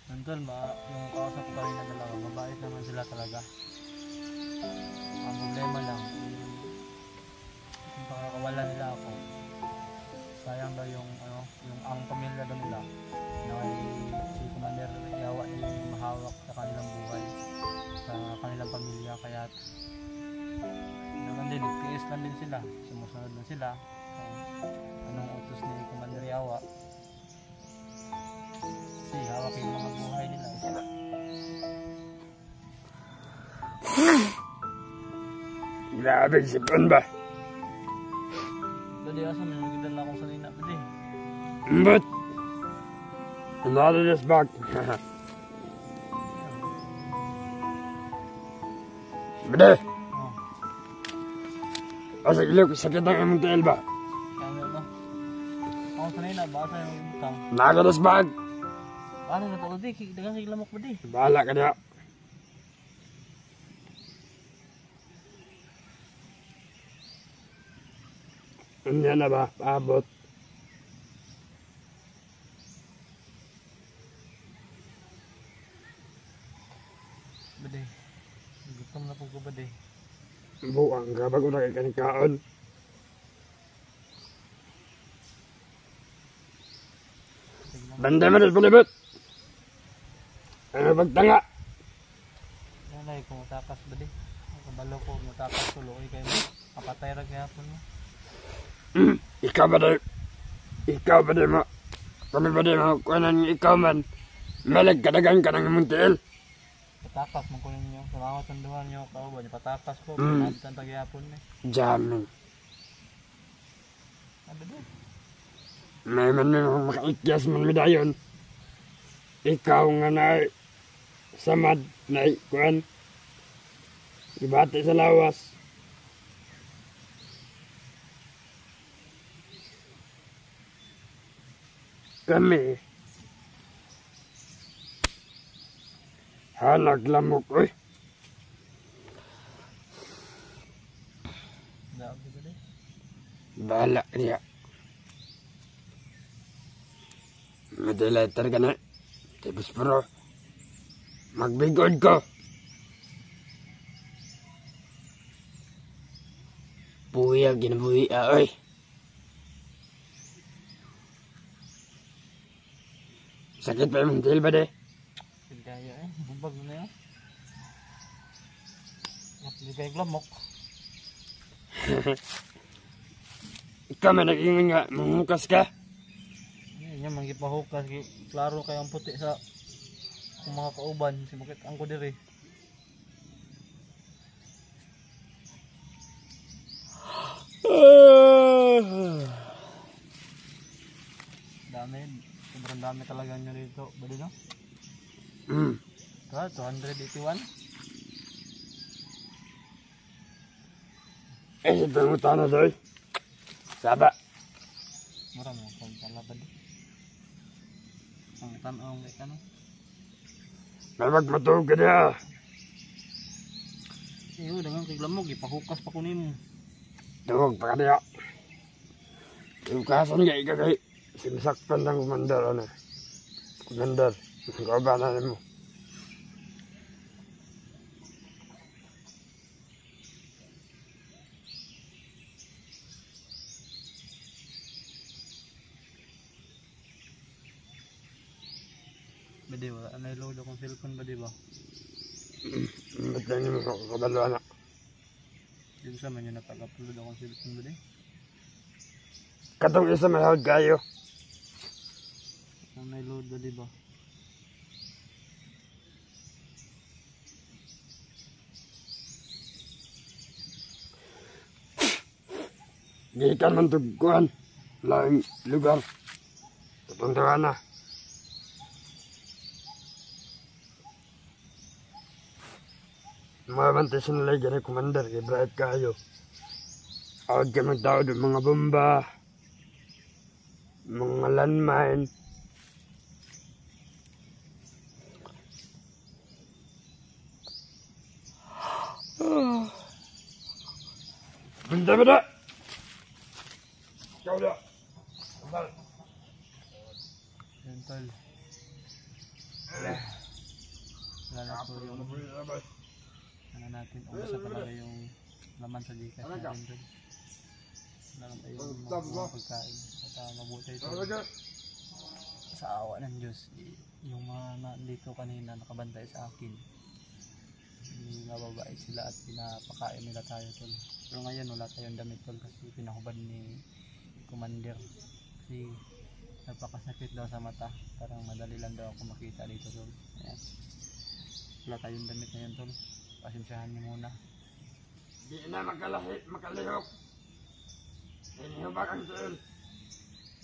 Nandun, yung kausap ko rin na dalawa, mabait naman sila talaga. Ang problema lang, kung pakakawala nila ako, sayang daw yung ang pamilya daw nila na si Commander Yawa na yung mahawak sa kanilang buhay, sa kanilang pamilya. Kaya naman din, nag-PS lang din sila, sumusunod lang sila anong utos ni Commander Yawa, kasi hawak yung mga buhay nila. Grabe, sipon ba? Dali asa, may magiging akong sanina ba di? But another is back. Bede, asa gilip sakit ang among tail ba? Ano to? Ako sanina, basa yung utang. Nagalas bag. Ano na to di? Dagang kiglamok ba di? Bahala ka niya. Ano na ba? Paabot. Bade, gutom na po ko bade. Buang ka bago na kanin-kaon. Banda mo na palibot. Ano pagtanga? Nanay, kung matakas bade. Kabalo ko, matakas ko loy kayo mo. Kapatay ra gayapon mo. Ikaw ba di mo? Kami ba di mo? Kuanan ikaw man. Malag kadagan ka ng muntil. Patakas mo ko ninyo. Salamat ang duhan nyo. Kauban nyo. Patakas ko. Pinabitan tagyapon eh. Jamin. Ano ba? May man mo makaikyas man midayon. Ikaw nga na samad na kuan. Ibati sa lawas. Kami hanag lamok oy. Dabi bade. Bala niya. Madeleter ka na. Tipos pero magbigod ko. Buya, ginabuya oy. Sakit pa yung muntil ba de? Pagkaya eh. Bumbag na yun. Hindi kayo glamok. Ikaw man nag-ingon nga, manghukas ka. Yan, manggipahukas. Klaro kayo ang puti sa kung mga kauban. Si bakit ang ko diri. Dami. Sobrang dami talaga nyo rito. Bali no? Ito, 281. Eh, sa pangutana doy. Saba. Marami akong talabad. Ang tanong kay kano. Malwag matulog ka niya. Iyo, dengan kay lamog. Ipahukas pa kunin mo. Tawag pa ka niya. Iukasan nga ikagay. Sinasaktan ng kumandar, ano. Kumandar. Kabanan mo. Badi ba? Anay load akong cellphone badi ba? Ba't lang naman ako kabalo, anak? Yung sa man yung napag-upload akong cellphone badi? Katong isa mahal kayo. Anay load badi ba? Gikan man tugkuhan. Laing lugar. Tapuntahan na. Mabante sinalay gani commander kay bright kayo. Awag ka magtawad ng mga bomba, mga landmine. Benda benda. Kau dah. Kembal. Yan tol. wala na po yung ano natin, ubos na talaga yung laman sa Gcash natin dun. Wala na tayong mga pagkain at mabuti ito sa awa ng Diyos. Yung mga nandito kanina nakabantay sa akin, mababait sila at pinapakain nila tayo tol. Pero ngayon wala tayong damit tol kasi pinahubad ni Commander kasi napakasakit daw sa mata, parang madali lang daw ako makita dito tol. Ayan. Wala tayong damit ngayon tol, pasensyahan niyo muna. Di na makalihok. Inihubak ang tol.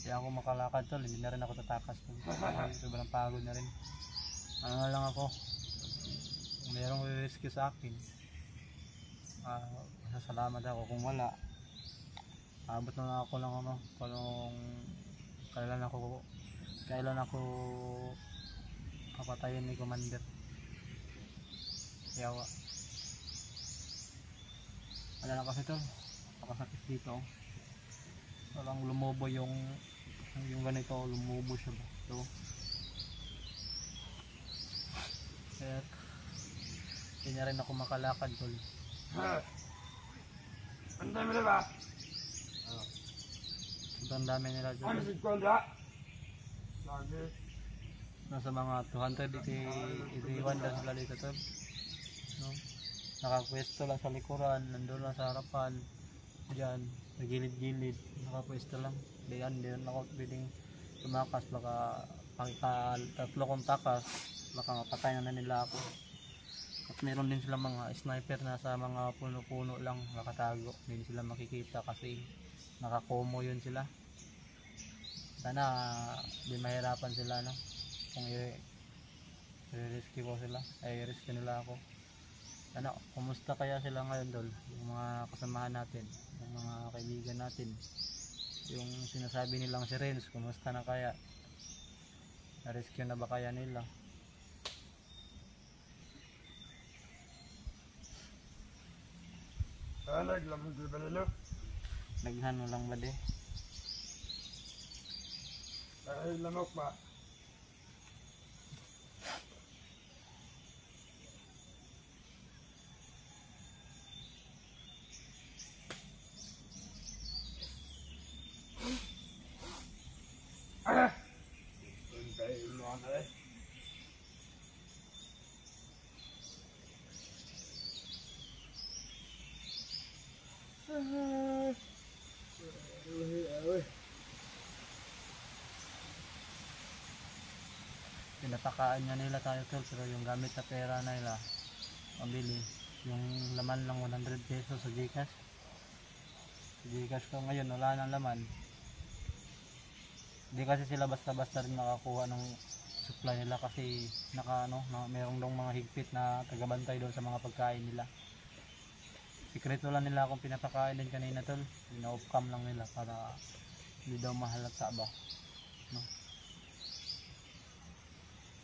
Hindi ako makalakad tol, hindi na rin ako tatakas tol. Sobrang pagod na rin. Ano na lang ako, merong rescue sa akin, masasalamat ako. Kung wala, abot na lang ako lang ano, kung kailan ako papatayin ni Commander Yawa. Wala na kasi tol, nakasakit dito. Walang lumubo yung ganito, lumubo siya ba ito. Kaya hindi na rin ako makalakad tol. Ang dami na ba? Sobrang dami nila dyan. Ano si Kolda? Lagi. Nasa mga 281 lang sila dito tol. No? Nakapwesto lang sa likuran, nandun lang sa harapan. Diyan, sa gilid-gilid, nakapwesto lang. Diyan, diyan ako pwedeng tumakas, baka tatlo kong takas, baka mapatay na nila ako. At meron din sila mga sniper na sa mga puno-puno lang nakatago, hindi sila makikita kasi nakakomo yun sila. Sana di mahirapan sila no, kung i-rescue ko sila, ay i-rescue nila ako. Sana, kumusta kaya sila ngayon dol, yung mga kasamahan natin, yung mga kaibigan natin, yung sinasabi nilang si Renz, kumusta na kaya, na-rescue na ba kaya nila? Naglamog di ba nilo? Naghan mo lang ba de? Lamok ba? Ang mo na eh. Pinatakaan nga nila tayo tol, pero yung gamit na pera na nila pambili, yung laman lang 100 pesos sa Gcash. Sa Gcash ko ngayon wala nang laman. Hindi kasi sila basta-basta rin nakakuha ng supply nila kasi mayroong dong mga higpit na tagabantay doon sa mga pagkain nila. Sikreto lang nila akong pinapakain din kanina tol, ina-off-cam lang nila para hindi daw mahalata ba, no?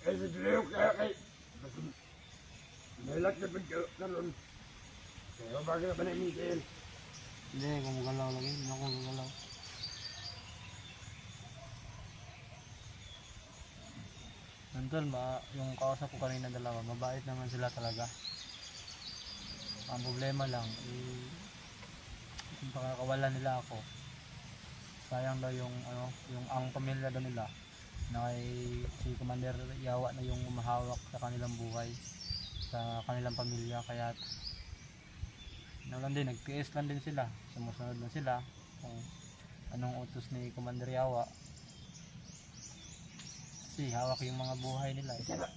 Eh, si Leo kaya kay Nilak na pagkaroon. Kaya bagay pa na Miguel. Hindi, gumagalaw lagi, hindi ako gumagalaw. Tol, yung kausap ko kanina dalawa, mabait naman sila talaga. Ang problema lang, kung pakakawalan nila ako, sayang daw yung ang pamilya daw nila na kay si Commander Yawa na yung umahawak sa kanilang buhay, sa kanilang pamilya. Kaya lang din, nag-PS lang din sila, sumusunod lang sila kung anong utos ni Commander Yawa kasi hawak yung mga buhay nila. Isabak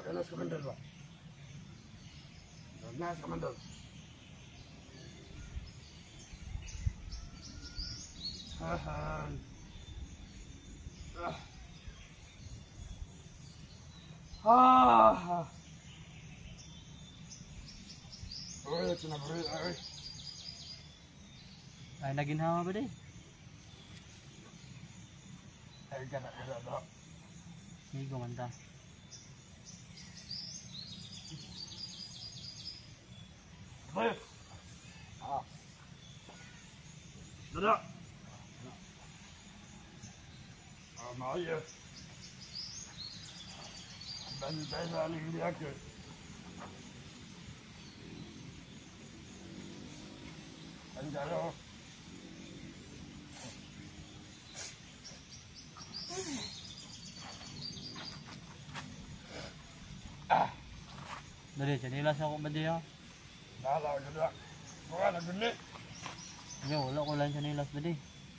ka na sa Commander ba? Nasa Commander. Hahan. Uy, tinaburi ay. Ay, naginhawa ba di? Ay, gana ba? Hindi gumanda. Hoy. Dada. Maayos. Antay na aling di ako. Antay ako. Dali, chanilas ako ba diya? Nala ko na. Mga naguni. Yo, wala ko lang chanilas ba di?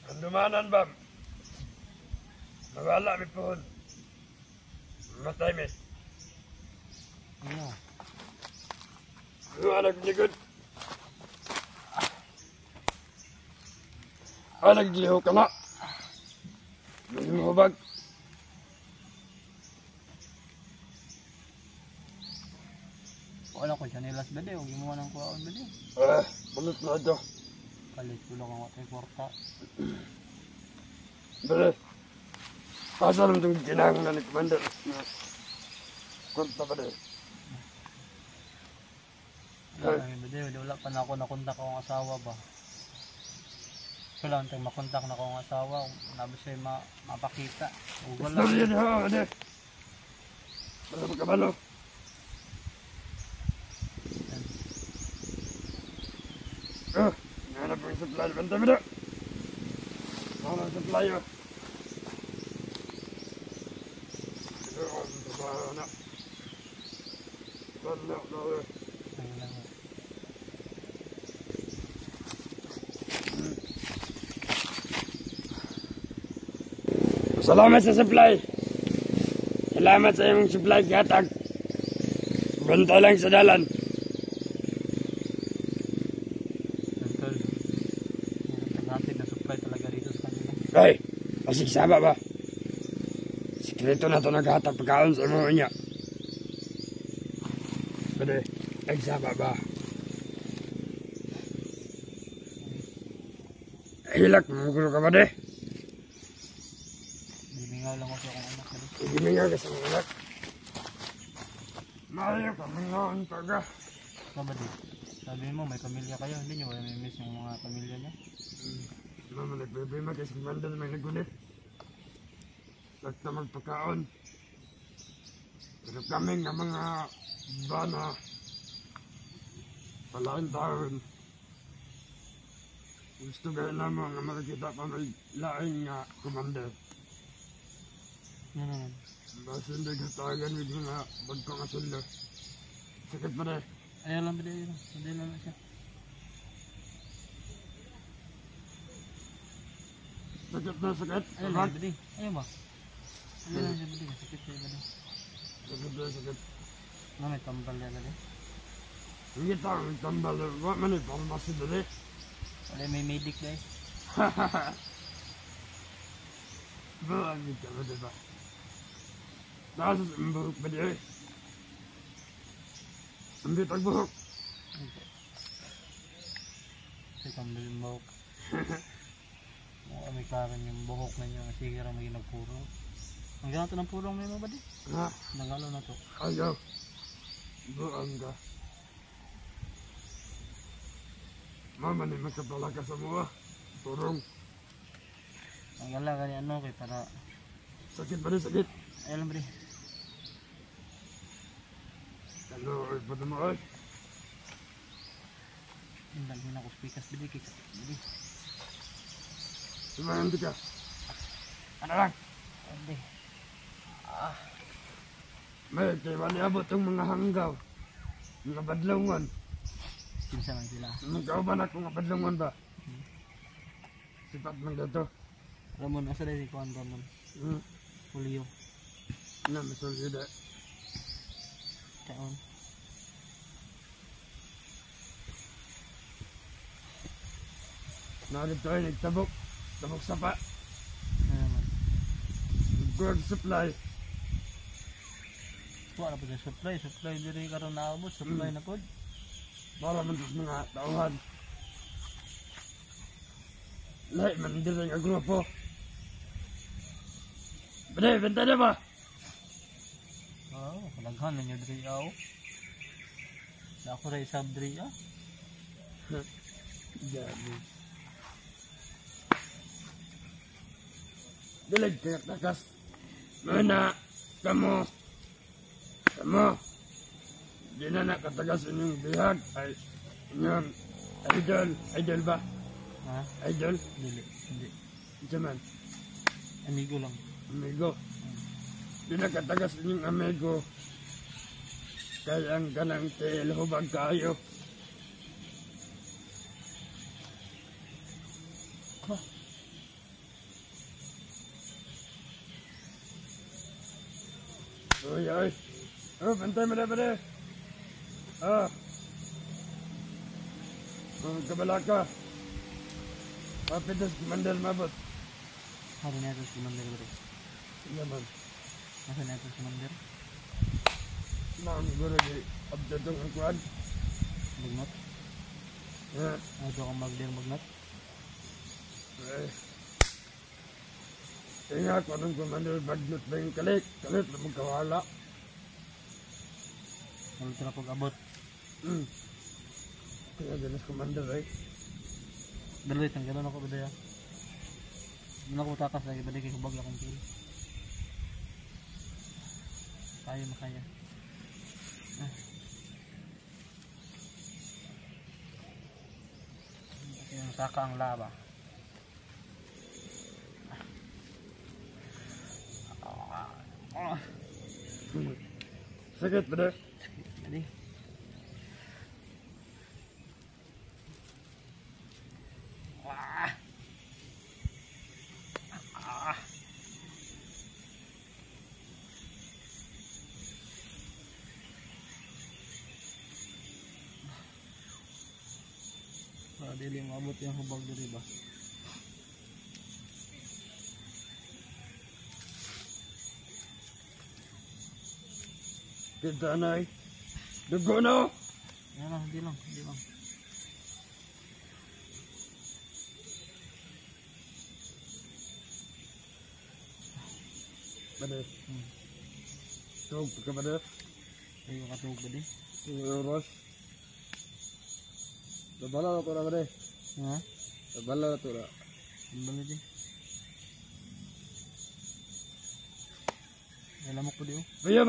Kandumanan ba? Nawala mi po. Matay mi. Yo. Mga nagligod. Nagliho ka na. Nagmubag. Wala ko chanilas ba di? Huwag mo nang kuhaan ba di? Balit na ito. Kalit ko lang ang atay kwarta. Bale. Asa lang itong ginangan ni Commander. Kunta ba din? Wala ba di? Wala pa na ako nakontak akong asawa ba? Ito lang tayong makontak na akong asawa. Nabi siya mapakita. Wala. Istorya niya ha, ade. Bala magkabalo. Nanap ang supply. Banta mo na. Nanap ang supply yun. Ito ang trabaho na. Bala na. Ayun lang. Salamat sa supply. Salamat sa iyong supply gatag. Banta lang sa dalan. Tol. Natin na supply talaga dito sa kanila. Ay, pasigsama ba? Sikreto na ito naghatag pagkaon sa mga niya. Pwede, nagsama ba? Hilak, magulo ka ba de? Bimingaw lang ako sa akong anak na dito. Igimingaw ka sa mga anak. Maayo ka, mga taga. Ikaw ba di? Sabi mo may pamilya kayo. Hindi nyo ba may miss yung mga pamilya niya? Mama, nagbibima kasi mandan may nagulit. Sakta magpakaon. Pero kami nga mga bana, palain taon. Gusto gaya naman nga makikita pa may laing nga commander. Ano naman? Basta hindi katagan with mga bagkong asulo. Sakit pa rin. Ayaw lang ba di? Hindi lang siya. Sakit na sakit. Ayaw lang ba di? Ayaw ba? Ayaw lang siya ba di? Sakit siya ba di? Sakit na sakit. Ano may tambal yan ba di? Hindi tayo may tambal. Wala man eh, palmasi dali. Wala may medic ba eh? Buwan ka ba diba? Nasa sa buhok ba di eh? Hindi tagbuhok. Hindi. Kasi tambal yung buhok. May karan yung buhok na niya. Sige rin maging nagpurong. Ang gano'n ito ng purong may mo ba di? Ha? Nagalo na to. Ayaw. Buwan ka. Mama ni magkapala ka sa mga. Turong. Ang gala gani ano kay para Sakit ba rin sakit? ayaw lang ba di? Ano, ay pa naman ay. Hindi na ako speakers ba di? Kaya ba di? Sumayan ka. Ano lang? Hindi. May kaya niabot ang mga hanggaw. Mga badlongon. Pinsa man sila. Magkauban ako nga badlongon ba? Sipat man dito. Ramon, asa dahil ikaw ang Ramon? Julio. Na, masulida. Taon. Nalit tayo, nagtabok. Tabok sapa. Ano naman? Nagkuhag supply. Wala pa dyan supply. Supply diri karon naabot. Supply na pod. Para man sa mga tauhan. Lahat man diri nga grupo. Bade, benta na ba? Oo, kalaghan na nyo diri aw. Na ako rin sab diri ah. Jadi. Dilag kayak takas. Mana kamu Sama. Di na nakatagas inyong bihag ay inyong idol. Idol ba? Ha? Idol? Hindi. Jaman. Amigo lang. Amigo. Di nakatagas inyong amigo. Kaya ang ganang tel hubag kayo. Uy, uy. Oh, bantay mo na ba na? Kabala ka. Mapitas Commander mabot. Hari na ito si Commander bro. Naman. Nasa na ito si Commander? Naam guro di abdadong ang kuwan. Magnat? Ha? Ito akong magnat? Eh. Ingat ko ng Commander Magnut ba yung kalit? Kalit na magkawala. Walang ito na pag-abot. Kaya ganas Commander eh. Dalit, ang gano'n ako badaya. Hindi ako takas lagi, baday kay hubag akong kill. Kaya makaya. Yung saka ang laba. Sakit ba na? Jadi. Wah. Dili maabot yung hubag diri ba? Kita na eh. Dugo na! Yan lang, hindi lang. Bade. Tug ka ba na? Ayo katulog ba di? Oras. Nabala na to na ba na? Ha? Nabala na to na. Ang bala di? Alam mo ko di oh. Baya,